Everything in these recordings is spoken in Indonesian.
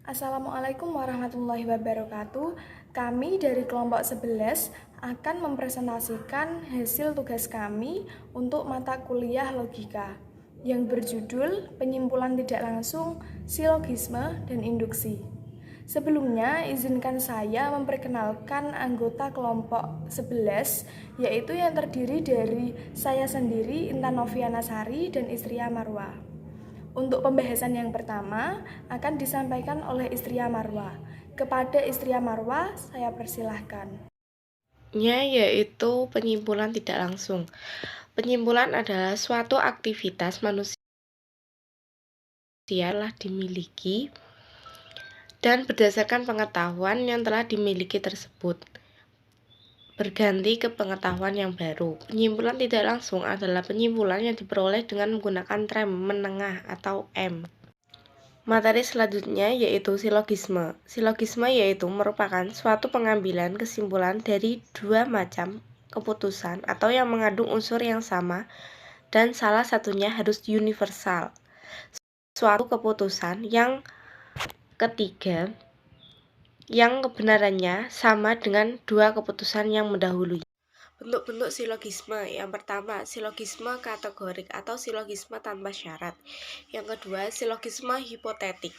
Assalamualaikum warahmatullahi wabarakatuh. Kami dari kelompok 11 akan mempresentasikan hasil tugas kami untuk mata kuliah logika yang berjudul penyimpulan tidak langsung, silogisme, dan induksi. Sebelumnya, izinkan saya memperkenalkan anggota kelompok 11, yaitu yang terdiri dari saya sendiri, Intan Noviana Sari, dan Istria Marwa. Untuk pembahasan yang pertama akan disampaikan oleh Istria Marwa. Kepada Istria Marwa, saya persilahkan. Yaitu penyimpulan tidak langsung. Penyimpulan adalah suatu aktivitas manusia telah dimiliki dan berdasarkan pengetahuan yang telah dimiliki tersebut berganti ke pengetahuan yang baru. Penyimpulan tidak langsung adalah penyimpulan yang diperoleh dengan menggunakan rem menengah atau M. Materi selanjutnya yaitu silogisme. Silogisme yaitu merupakan suatu pengambilan kesimpulan dari dua macam keputusan atau yang mengandung unsur yang sama dan salah satunya harus universal. Suatu keputusan yang ketiga yang kebenarannya sama dengan dua keputusan yang mendahului. Bentuk-bentuk silogisme. Yang pertama, silogisme kategorik atau silogisme tanpa syarat. Yang kedua, silogisme hipotetik.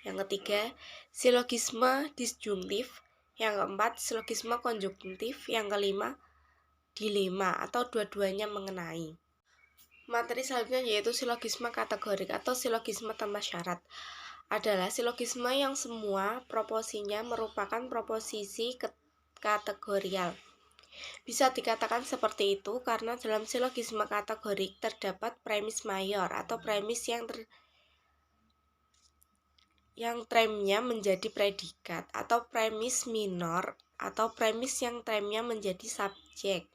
Yang ketiga, silogisme disjungtif. Yang keempat, silogisme konjungtif. Yang kelima, dilema atau dua-duanya mengenai. Materi selanjutnya yaitu silogisme kategorik atau silogisme tanpa syarat. Adalah silogisme yang semua proposinya merupakan proposisi kategorial. Bisa dikatakan seperti itu karena dalam silogisme kategorik terdapat premis mayor atau premis yang tremnya menjadi predikat, atau premis minor atau premis yang tremnya menjadi subjek.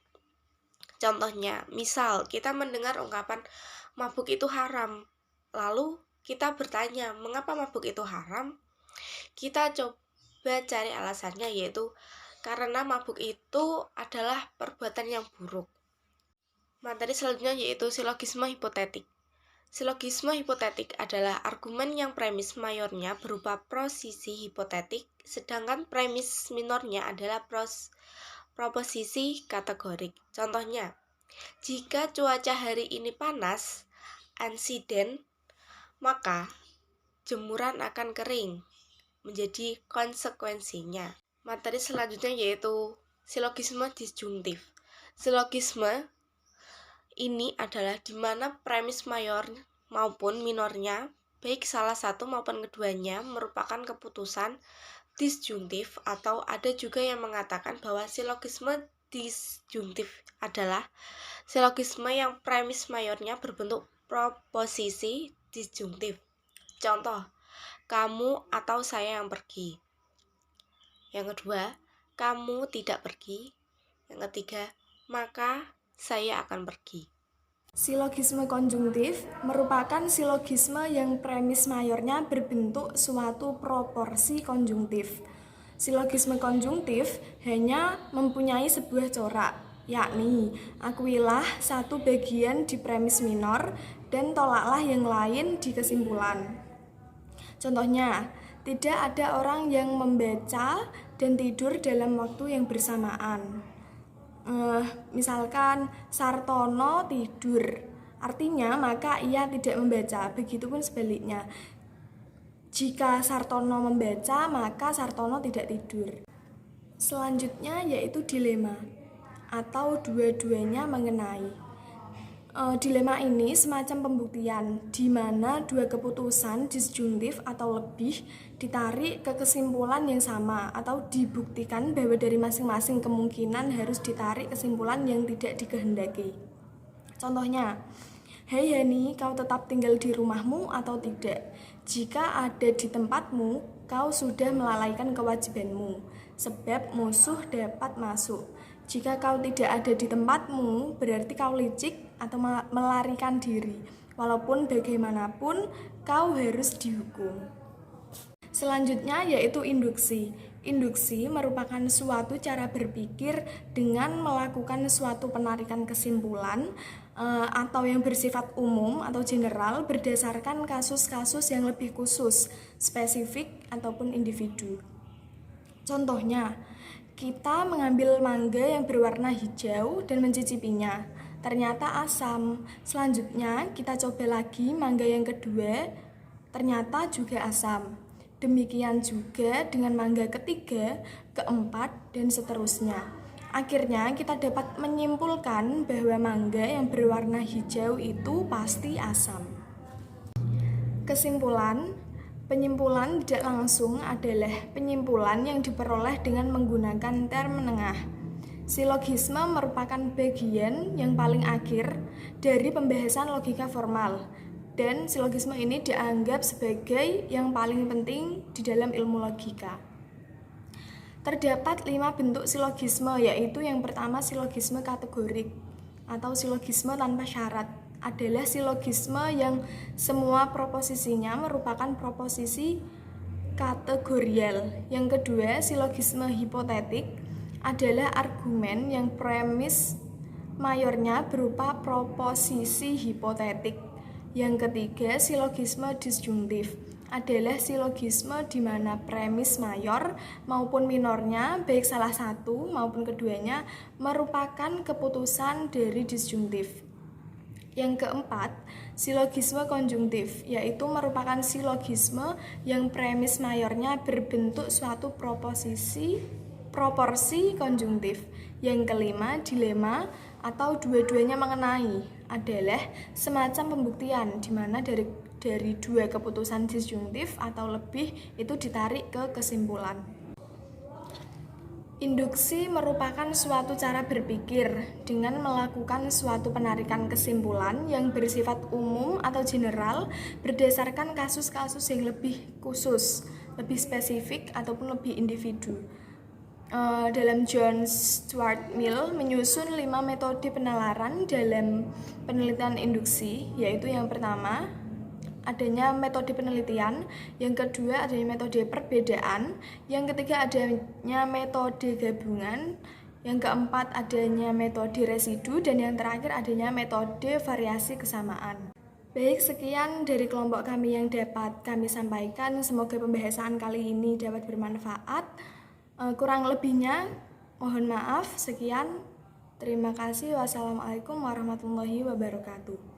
Contohnya, misal kita mendengar ungkapan mabuk itu haram, lalu kita bertanya, mengapa mabuk itu haram? Kita coba cari alasannya, yaitu karena mabuk itu adalah perbuatan yang buruk. Materi selanjutnya yaitu silogisme hipotetik. Silogisme hipotetik adalah argumen yang premis mayornya berupa prosisi hipotetik, sedangkan premis minornya adalah proposisi kategorik. Contohnya, jika cuaca hari ini panas, ansiden, maka jemuran akan kering, menjadi konsekuensinya. Materi selanjutnya yaitu silogisme disjungtif. Silogisme ini adalah di mana premis mayor maupun minornya, baik salah satu maupun keduanya, merupakan keputusan disjungtif, atau ada juga yang mengatakan bahwa silogisme disjungtif adalah silogisme yang premis mayornya berbentuk proposisi disjungtif. Contoh, kamu atau saya yang pergi. Yang kedua, kamu tidak pergi. Yang ketiga, maka saya akan pergi. Silogisme konjungtif merupakan silogisme yang premis mayornya berbentuk suatu proporsi konjungtif. Silogisme konjungtif hanya mempunyai sebuah corak, yakni akuilah satu bagian di premis minor dan tolaklah yang lain di kesimpulan. Contohnya, tidak ada orang yang membaca dan tidur dalam waktu yang bersamaan. Misalkan Sartono tidur, artinya maka ia tidak membaca. Begitupun sebaliknya, jika Sartono membaca maka Sartono tidak tidur. Selanjutnya yaitu dilema atau dua-duanya mengenai. Dilema ini semacam pembuktian di mana dua keputusan disjungtif atau lebih ditarik ke kesimpulan yang sama atau dibuktikan bahwa dari masing-masing kemungkinan harus ditarik kesimpulan yang tidak dikehendaki. Contohnya, "Hai Hani, kau tetap tinggal di rumahmu atau tidak? Jika ada di tempatmu, kau sudah melalaikan kewajibanmu, sebab musuh dapat masuk. Jika kau tidak ada di tempatmu, berarti kau licik atau melarikan diri. Walaupun bagaimanapun, kau harus dihukum." Selanjutnya yaitu induksi. Induksi merupakan suatu cara berpikir dengan melakukan suatu penarikan kesimpulan atau yang bersifat umum atau general berdasarkan kasus-kasus yang lebih khusus, spesifik ataupun individu. Contohnya, kita mengambil mangga yang berwarna hijau dan mencicipinya. Ternyata asam. Selanjutnya, kita coba lagi mangga yang kedua, ternyata juga asam. Demikian juga dengan mangga ketiga, keempat, dan seterusnya. Akhirnya kita dapat menyimpulkan bahwa mangga yang berwarna hijau itu pasti asam. Kesimpulan, penyimpulan tidak langsung adalah penyimpulan yang diperoleh dengan menggunakan term menengah. Silogisme merupakan bagian yang paling akhir dari pembahasan logika formal, dan silogisme ini dianggap sebagai yang paling penting di dalam ilmu logika. Terdapat 5 bentuk silogisme, yaitu yang pertama silogisme kategorik atau silogisme tanpa syarat. Adalah silogisme yang semua proposisinya merupakan proposisi kategorial. Yang kedua, silogisme hipotetik adalah argumen yang premis mayornya berupa proposisi hipotetik. Yang ketiga, silogisme disjungtif adalah silogisme di mana premis mayor maupun minornya, baik salah satu maupun keduanya, merupakan keputusan dari disjungtif. Yang keempat, silogisme konjungtif, yaitu merupakan silogisme yang premis mayornya berbentuk suatu proporsi konjungtif. Yang kelima, dilema atau dua-duanya mengenai adalah semacam pembuktian di mana dari dua keputusan disjungtif atau lebih itu ditarik ke kesimpulan. Induksi merupakan suatu cara berpikir dengan melakukan suatu penarikan kesimpulan yang bersifat umum atau general berdasarkan kasus-kasus yang lebih khusus, lebih spesifik ataupun lebih individu. Dalam John Stuart Mill menyusun 5 metode penalaran dalam penelitian induksi, yaitu yang pertama adanya metode penelitian, yang kedua adanya metode perbedaan, yang ketiga adanya metode gabungan, yang keempat adanya metode residu, dan yang terakhir adanya metode variasi kesamaan. Baik, sekian dari kelompok kami yang dapat kami sampaikan. Semoga pembahasan kali ini dapat bermanfaat. Kurang lebihnya mohon maaf. Sekian, terima kasih. Wassalamualaikum warahmatullahi wabarakatuh.